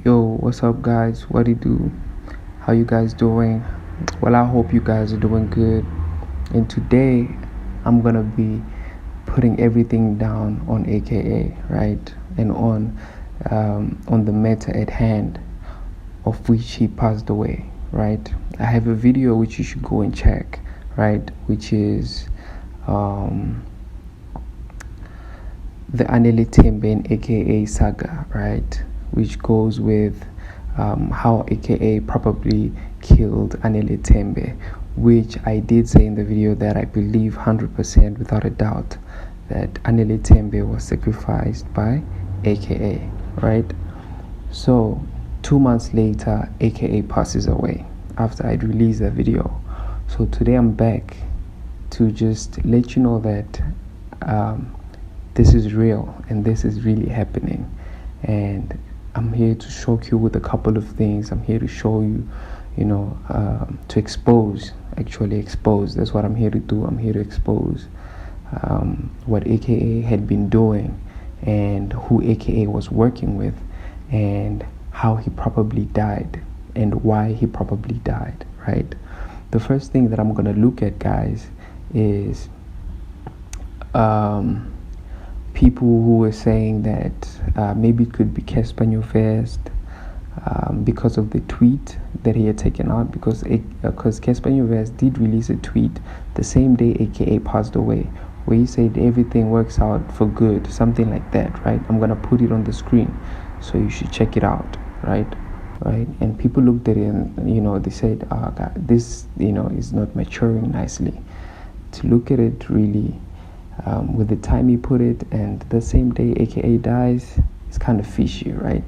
Yo, what's up, guys? What do you do? How you guys doing? Well, I hope you guys are doing good. And today, I'm gonna be putting everything down on AKA, right? And on the matter at hand, of which he passed away, right? I have a video which you should go and check, right? Which is the Anele Tembe AKA saga, right? Which goes with how AKA probably killed Anele Tembe, which I did say in the video that I believe 100% without a doubt that Anele Tembe was sacrificed by AKA, right? So 2 months later, AKA passes away after I'd released that video. So today I'm back to just let you know that this is real and this is really happening, and I'm here to shock you with a couple of things. I'm here to show you, to expose, that's what I'm here to do. I'm here to expose what AKA had been doing and who AKA was working with and how he probably died and why he probably died, right? The first thing that I'm going to look at, guys, is people who were saying that maybe it could be Casper Newvest because of the tweet that he had taken out, because Casper Newvest did release a tweet the same day AKA passed away where he said everything works out for good, something like that, right? I'm gonna put it on the screen so you should check it out, right? And people looked at it and they said, oh God, this is not maturing nicely. To look at it really, with the time he put it and the same day AKA dies, it's kind of fishy, right?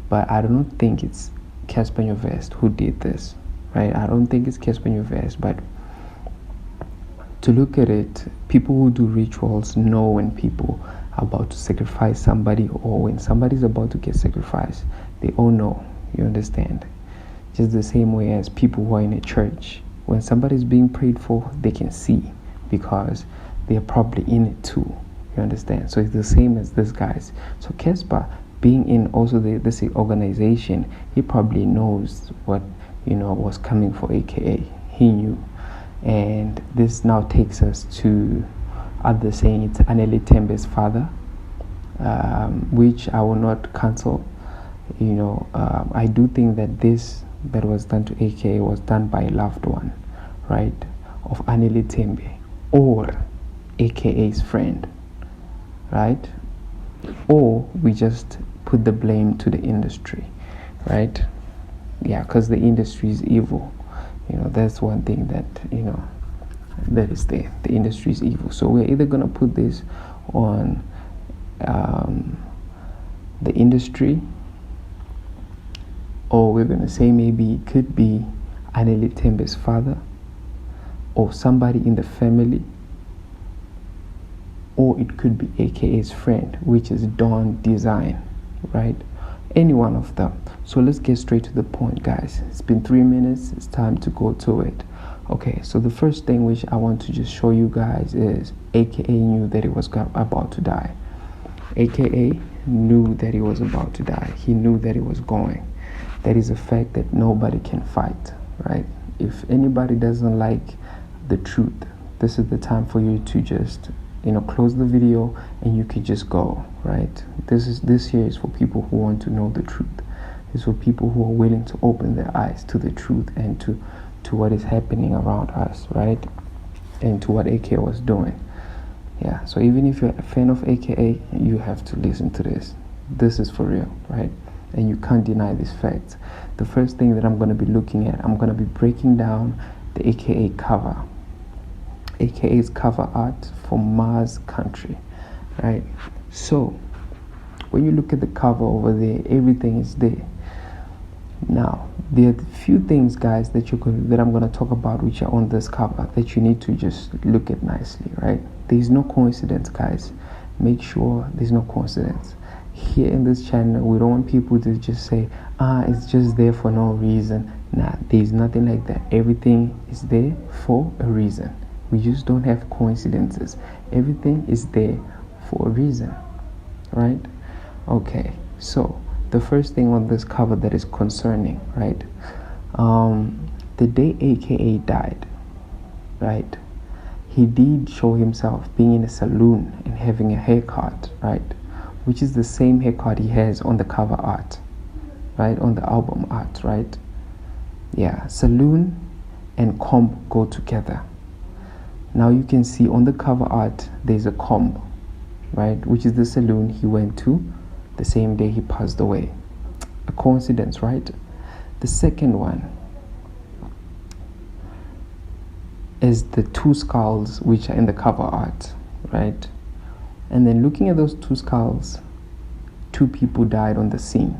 But I don't think it's Casper Newvest who did this, right? I don't think it's Casper Newvest, but to look at it, people who do rituals know when people are about to sacrifice somebody or when somebody's about to get sacrificed. They all know, you understand? Just the same way as people who are in a church, when somebody's being prayed for, they can see because they're probably in it too, you understand? So it's the same as this guys. So Casper, being in also this organization, he probably knows what was coming for AKA. He knew. And this now takes us to others saying it's Anele Tembe's father, which I will not cancel. I do think that this that was done to AKA was done by a loved one, right, of Anele Tembe or AKA's friend, right? Or we just put the blame to the industry, right? Yeah, because the industry is evil. That's one thing that that is there. The industry is evil. So we're either gonna put this on the industry, or we're gonna say maybe it could be Anele Tembe's father or somebody in the family, or it could be AKA's friend, which is Dawn Design, right? Any one of them. So let's get straight to the point, guys. It's been 3 minutes. It's time to go to it. Okay, so the first thing which I want to just show you guys is AKA knew that he was about to die. AKA knew that he was about to die. He knew that he was going. That is a fact that nobody can fight, right? If anybody doesn't like the truth, this is the time for you to just close the video and you can just go, right? This here is for people who want to know the truth. It's for people who are willing to open their eyes to the truth and to what is happening around us, right? And to what AKA was doing. Yeah, so even if you're a fan of AKA, you have to listen to this. This is for real, right? And you can't deny these facts. The first thing that I'm going to be looking at, I'm going to be breaking down the AKA cover. AKA's cover art for Mars Country, right? So when you look at the cover over there, everything is there. Now there are a few things, guys, that I'm going to talk about which are on this cover that you need to just look at nicely, right? There's no coincidence, guys. Make sure there's no coincidence. Here in this channel, we don't want people to just say, it's just there for no reason. Nah, there's nothing like that. Everything is there for a reason. We just don't have coincidences. Everything is there for a reason, right? Okay, so the first thing on this cover that is concerning, right? The day AKA died, right? He did show himself being in a saloon and having a haircut, right? Which is the same haircut he has on the cover art, right? On the album art, right? Yeah, saloon and comb go together. Now you can see on the cover art there's a comb, right? Which is the saloon he went to the same day he passed away. A coincidence, right? The second one is the two skulls which are in the cover art, right? And then looking at those two skulls, two people died on the scene.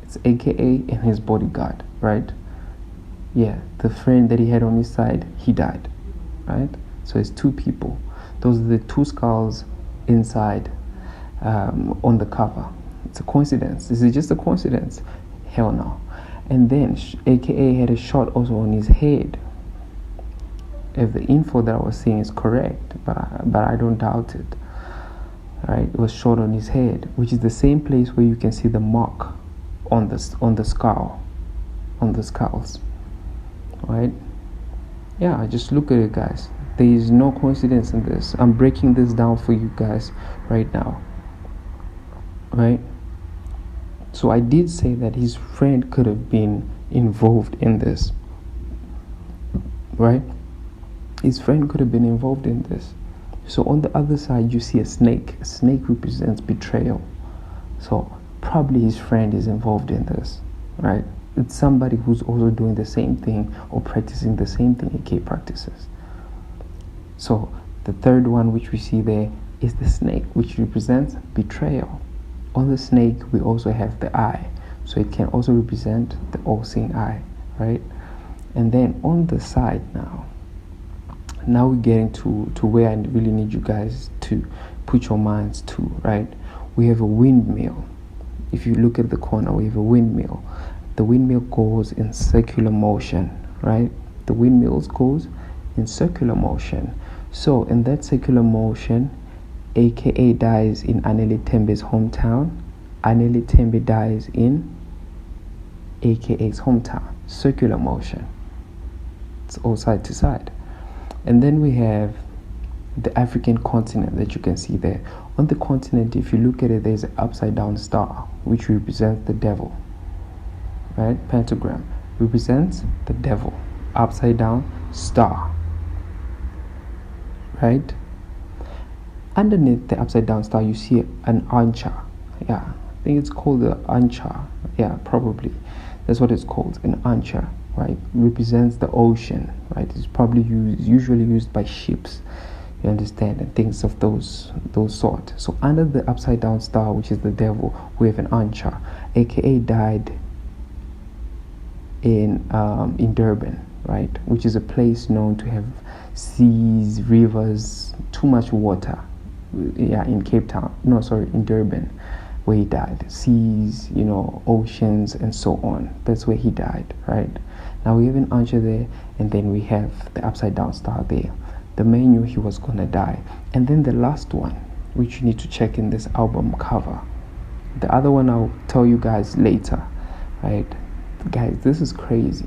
It's AKA and his bodyguard, right? Yeah, the friend that he had on his side, he died, right? So it's two people. Those are the two skulls inside on the cover. It's a coincidence. This is just a coincidence. Hell no. And then AKA had a shot also on his head. If the info that I was seeing is correct, but I don't doubt it. Right, it was shot on his head, which is the same place where you can see the mark on the skull, on the skulls. Right? Yeah, just look at it, guys. There is no coincidence in this. I'm breaking this down for you guys right now. Right? So I did say that his friend could have been involved in this. Right? His friend could have been involved in this. So on the other side, you see a snake. A snake represents betrayal. So probably his friend is involved in this, right? It's somebody who's also doing the same thing or practicing the same thing AK practices. So the third one which we see there is the snake, which represents betrayal. On the snake, we also have the eye. So it can also represent the all-seeing eye, right? And then on the side now we're getting to where I really need you guys to put your minds to, right? We have a windmill. If you look at the corner, we have a windmill. The windmill goes in circular motion, right? The windmills goes in circular motion. So in that circular motion, AKA dies in Anele Tembe's hometown. Anele Tembe dies in AKA's hometown. Circular motion. It's all side to side. And then we have the African continent that you can see there. On the continent, if you look at it, there's an upside down star, which represents the devil. Right? Pentagram represents the devil. Upside down star. Right? Underneath the upside down star, you see an ancha. Yeah, I think it's called the ancha. Yeah, probably. That's what it's called, an ancha. Right, represents the ocean, right? It's probably usually used by ships, you understand, and things of those sort. So under the upside down star, which is the devil, we have an ancha. AKA died in Durban, right, which is a place known to have seas, rivers, too much water. Yeah, in Cape Town. No, sorry, in Durban, where he died. Seas, oceans, and so on. That's where he died, right? Now we have an ancha there, and then we have the upside down star there. The man knew he was gonna die. And then the last one, which you need to check in this album cover. The other one I'll tell you guys later, right? Guys, this is crazy.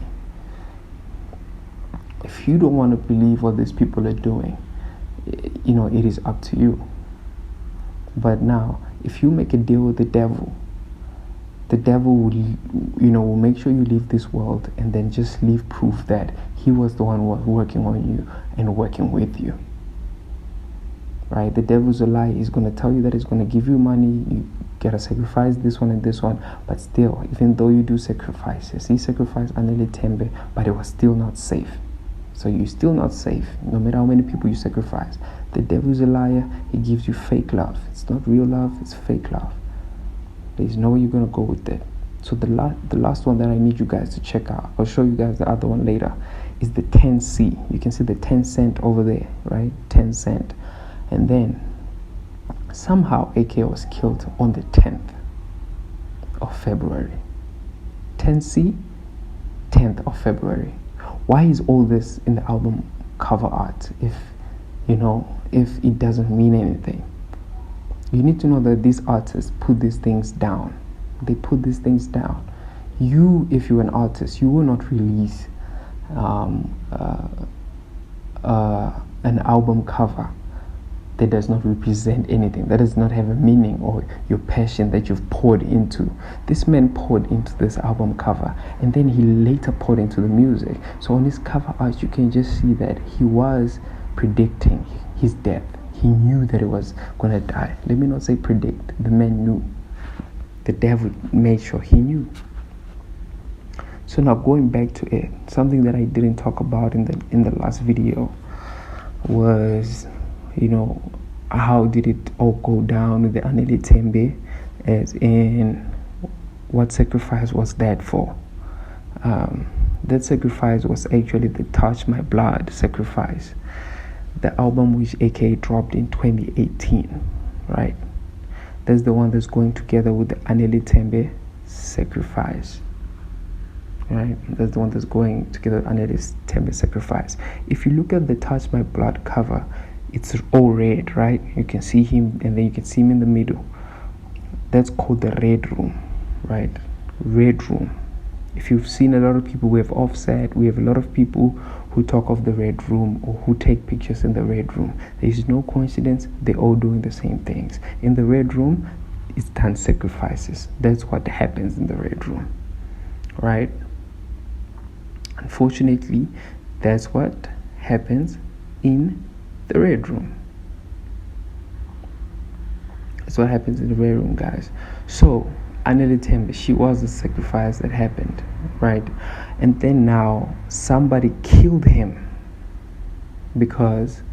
If you don't want to believe what these people are doing, it is up to you. But now, if you make a deal with the devil will make sure you leave this world, and then just leave proof that he was the one who was working on you and working with you. Right? The devil's a lie. He's going to tell you that he's going to give you money. You gotta sacrifice this one and this one. But still, even though you do sacrifices, he sacrificed Anele Tembe, but it was still not safe. So you're still not safe, no matter how many people you sacrifice. The devil's a liar. He gives you fake love. It's not real love, it's fake love. There's no way you're going to go with it. So the last one that I need you guys to check out, I'll show you guys the other one later, is the 10C. You can see the 10 cent over there, right? 10 cent. And then somehow AK was killed on the 10th of February. 10C, 10th of February. Why is all this in the album cover art if it doesn't mean anything? You need to know that these artists put these things down. They put these things down. You, if you're an artist, you will not release an album cover that does not represent anything, that does not have a meaning or your passion that you've poured into. This man poured into this album cover, and then he later poured into the music. So on his cover art, you can just see that he was predicting his death. He knew that he was going to die. Let me not say predict. The man knew. The devil made sure he knew. So now going back to it, something that I didn't talk about in the last video was, how did it all go down with the Anele Tembe, as in what sacrifice was that for? That sacrifice was actually the Touch My Blood sacrifice, the album which AK dropped in 2018, right? That's the one that's going together with the Anele Tembe sacrifice, right? That's the one that's going together with Anele Tembe sacrifice. If you look at the Touch My Blood cover, it's all red, right? You can see him, and then you can see him in the middle. That's called the Red Room, right? Red Room. If you've seen a lot of people, we have Offset, we have a lot of people who talk of the Red Room or who take pictures in the Red Room. There is no coincidence, they're all doing the same things. In the Red Room, it's done sacrifices. That's what happens in the Red Room, right? Unfortunately, that's what happens in the Red Room. That's what happens in the Red Room, guys. So Anele Tembe, she was the sacrifice that happened, right? And then now somebody killed him because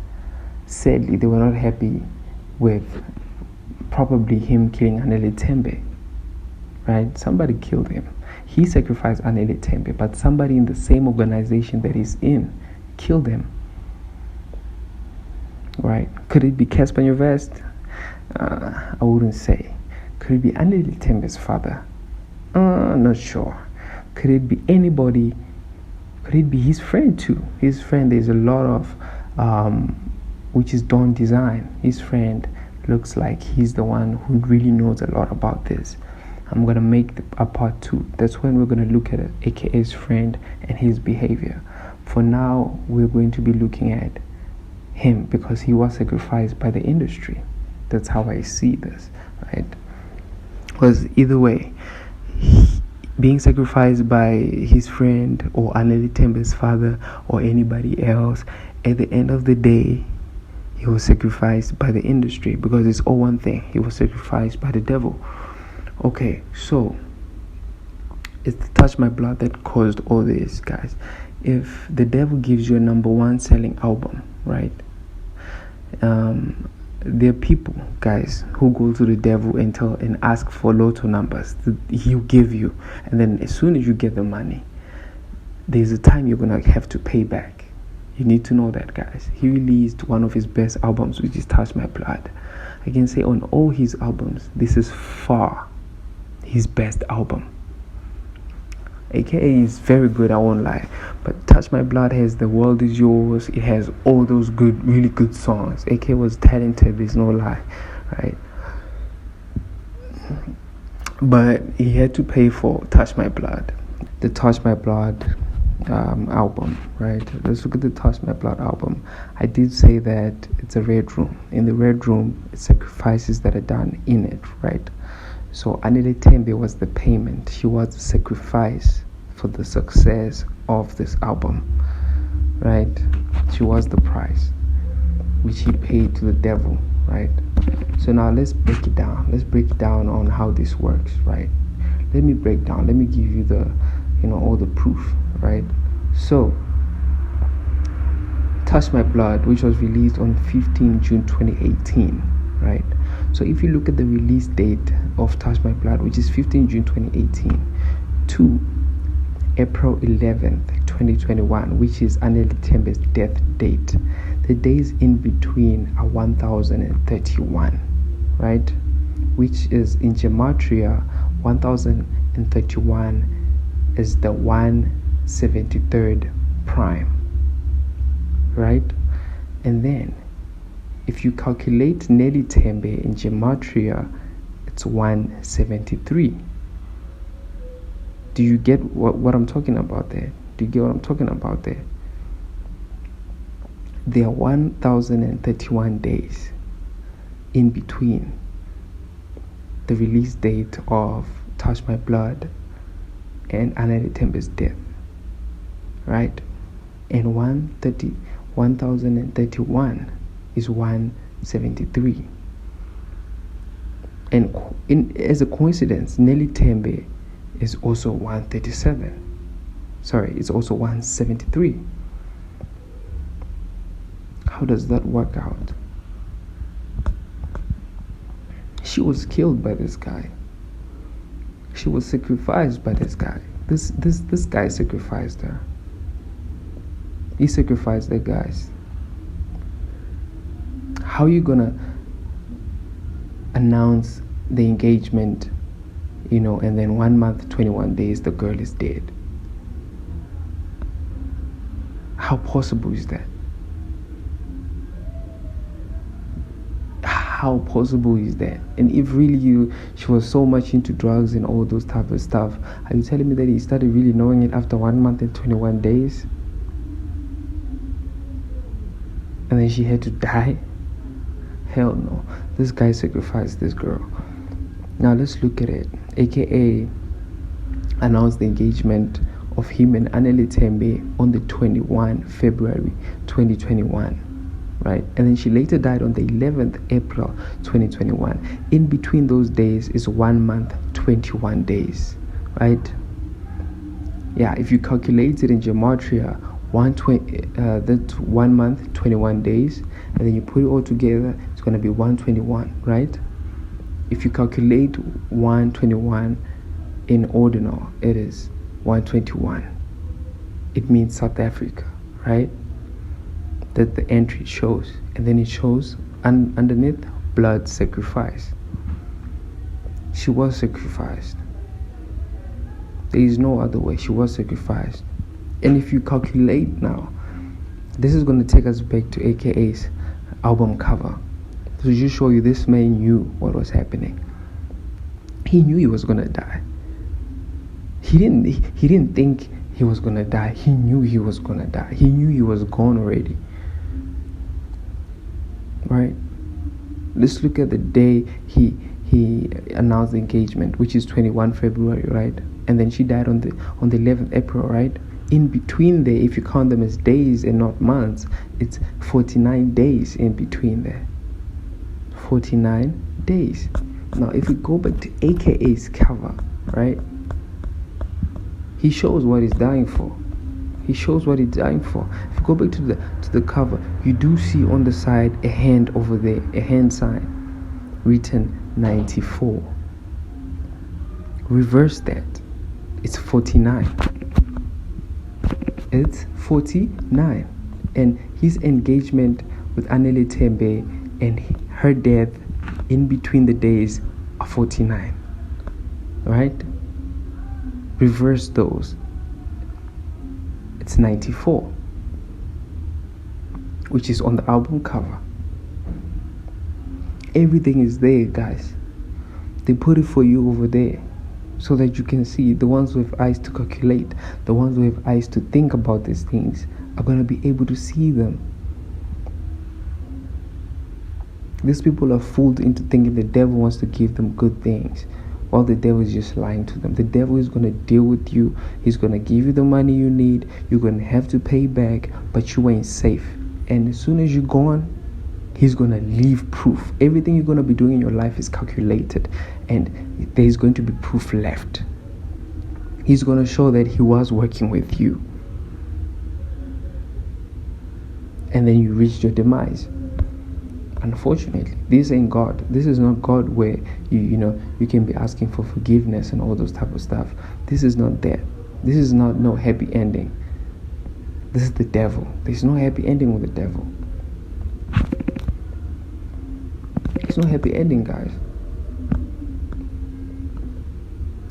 sadly they were not happy with probably him killing Anele Tembe, right? Somebody killed him. He sacrificed Anele Tembe, but somebody in the same organization that he's in killed him, right? Could it be Casper Nyovest? I wouldn't say. Could it be Anele Tembe's father? Not sure. Could it be anybody? Could it be his friend too? His friend, there's a lot of which is Dawn Design. His friend looks like he's the one who really knows a lot about this. I'm going to make a part 2. That's when we're going to look at it, AKA's friend and his behavior. For now, we're going to be looking at him because he was sacrificed by the industry. That's how I see this, right? Because either way, being sacrificed by his friend or Anele Tembe's father or anybody else, at the end of the day, he was sacrificed by the industry because it's all one thing. He was sacrificed by the devil. Okay, so it's the Touch My Blood that caused all this, guys. If the devil gives you a #1 selling album, right? There are people, guys, who go to the devil and ask for lotto numbers. He'll give you, and then as soon as you get the money, there's a time you're gonna have to pay back. You need to know that, guys. He released one of his best albums, which is Touch My Blood. I can say on all his albums, this is far his best album. AKA is very good, I won't lie, but Touch My Blood has The World Is Yours. It has all those good, really good songs. AK was talented, there's no lie, right? But he had to pay for Touch My Blood, the Touch My Blood album, right? Let's look at the Touch My Blood album. I did say that it's a Red Room. In the Red Room, sacrifices that are done in it, right? So Anele Tembe was the payment. She was the sacrifice for the success of this album, right? She was the price which he paid to the devil, right? So now let's break it down. Let's break it down on how this works, right? Let me break down. Let me give you the, all the proof, right? So Touch My Blood, which was released on 15 June 2018, right? So if you look at the release date of Touch My Blood, which is 15 June 2018, to April 11th, 2021, which is Anele Tembe's death date, the days in between are 1031, right? Which is in Gematria, 1031 is the 173rd prime, right? And then if you calculate Anele Tembe in Gematria, it's 173, Do you get what I'm talking about there? Do you get what I'm talking about there? There are 1,031 days in between the release date of Touch My Blood and Anele Tembe's death, right? And 1,031 is 173. And as a coincidence, Anele Tembe is also 137. Sorry, it's also 173. How does that work out? She was killed by this guy. She was sacrificed by this guy. This guy sacrificed her. He sacrificed the guys. How are you gonna announce the engagement, and then 1 month, 21 days, the girl is dead? How possible is that? How possible is that? And if really she was so much into drugs and all those type of stuff, are you telling me that he started really knowing it after 1 month and 21 days? And then she had to die? Hell no. This guy sacrificed this girl. Now let's look at it. AKA announced the engagement of him and Anele Tembe on the 21 February 2021. Right? And then she later died on the 11th April 2021. In between those days is 1 month, 21 days. Right? Yeah, if you calculate it in gematria, that's 1 month, 21 days, and then you put it all together, it's going to be 121, right? If you calculate 121 in ordinal, it is 121. It means South Africa, right? That the entry shows, and then it shows underneath blood sacrifice. She was sacrificed. There is no other way. She was sacrificed. And if you calculate now, this is going to take us back to AKA's album cover to just show you this man knew what was happening. He knew he was going to die. He didn't think he was going to die. He knew he was going to die. He knew he was gone already. Right? Let's look at the day he announced the engagement, which is 21 February, right? And then she died on the 11th April, right? In between there, if you count them as days and not months, it's 49 days in between there. 49 days. Now, if we go back to AKA's cover, right? He shows what he's dying for. He shows what he's dying for. If you go back to the cover, you do see on the side a hand over there, a hand sign, written 94. Reverse that. It's 49. It's 49. And his engagement with Anele Tembe and her death in between the days are 49. Right? Reverse those. It's 94, which is on the album cover. Everything is there, guys. They put it for you over there so that you can see. The ones with eyes to calculate, the ones with eyes to think about these things are going to be able to see them. These people are fooled into thinking the devil wants to give them good things, while the devil is just lying to them. The devil is going to deal with you. He's going to give you the money you need. You're going to have to pay back, but you ain't safe. And as soon as you're gone, he's going to leave proof. Everything you're going to be doing in your life is calculated, and there's going to be proof left. He's going to show that he was working with you. And then you reach your demise. Unfortunately, this ain't God. This is not God where you can be asking for forgiveness and all those type of stuff. This is not that. This is not no happy ending. This is the devil. There's no happy ending with the devil. There's no happy ending, guys.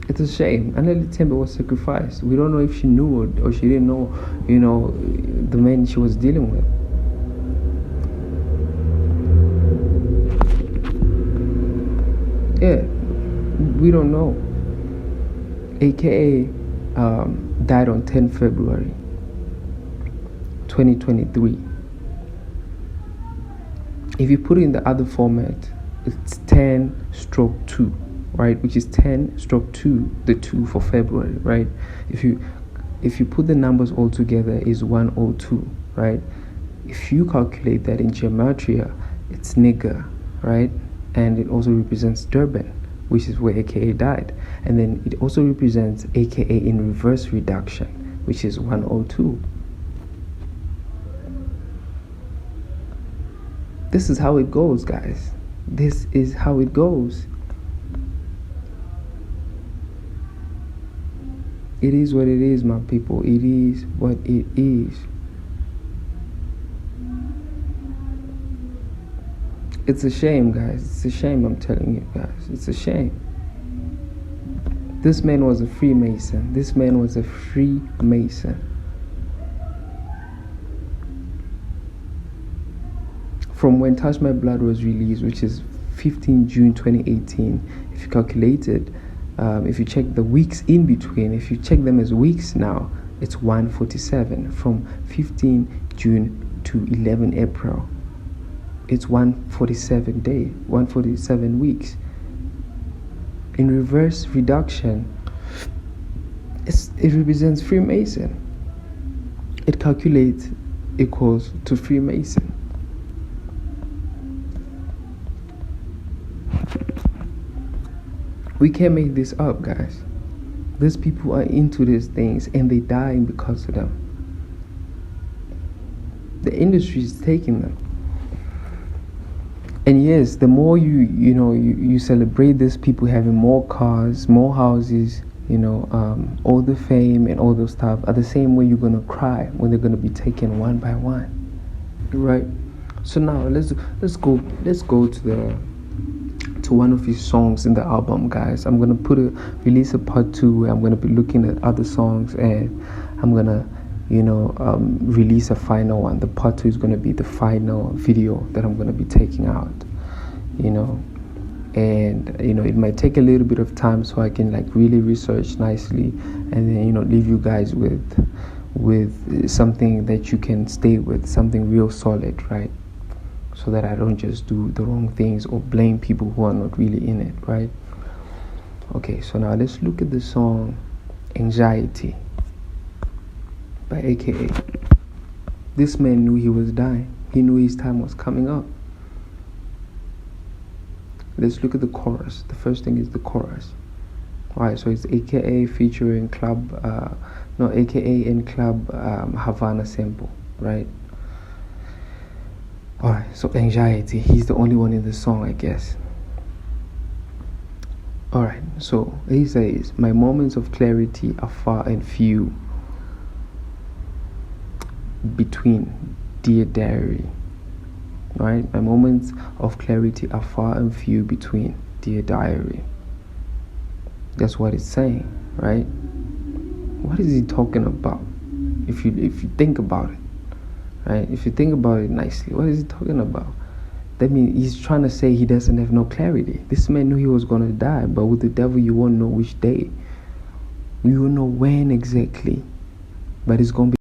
It's a shame. Anele Tembe was sacrificed. We don't know if she knew or she didn't know, the man she was dealing with. Yeah, we don't know. AKA died on 10 February 2023. If you put it in the other format, it's 10/2, right? Which is 10/2, the 2 for February, right? If you put the numbers all together, is 102, right? If you calculate that in gematria, it's nigger, right? And it also represents Durban, which is where AKA died. And then it also represents AKA in reverse reduction, which is 102. This is how it goes, guys. This is how it goes. It is what it is, my people. It is what it is. It's a shame, guys. It's a shame, I'm telling you, guys. It's a shame. This man was a Freemason. This man was a Freemason. From when Touch My Blood was released, which is 15 June 2018, if you calculate it, if you check the weeks in between, if you check them as weeks now, it's 147. From 15 June to 11 April, it's 147 weeks. In reverse reduction, it represents Freemason. It calculates equals to Freemason. We can't make this up, guys. These people are into these things and they're dying because of them. The industry is taking them. And yes, the more you celebrate these people having more cars, more houses, all the fame and all those stuff, are the same way you're gonna cry when they're gonna be taken one by one, right? So now let's go to one of his songs in the album, guys. I'm gonna release a part 2 where I'm gonna be looking at other songs, and I'm gonna release a final one. The part 2 is gonna be the final video that I'm gonna be taking out, and it might take a little bit of time so I can really research nicely, and then leave you guys with something that you can stay with, something real solid, right? So that I don't just do the wrong things or blame people who are not really in it, right? Okay, so now let's look at the song Anxiety by AKA. This man knew he was dying. He knew his time was coming up. Let's look at the chorus. The first thing is the chorus. Alright, so it's AKA featuring AKA in Club Havana Sample, right? Alright, so Anxiety. He's the only one in the song, I guess. Alright, so he says, my moments of clarity are far and few between, dear diary. Right, my moments of clarity are far and few between, dear diary. That's what it's saying, right? What is he talking about? If you think about it, right? If you think about it nicely, what is he talking about? That means he's trying to say he doesn't have no clarity. This man knew he was going to die, but with the devil you won't know which day. You won't know when exactly, but it's going to be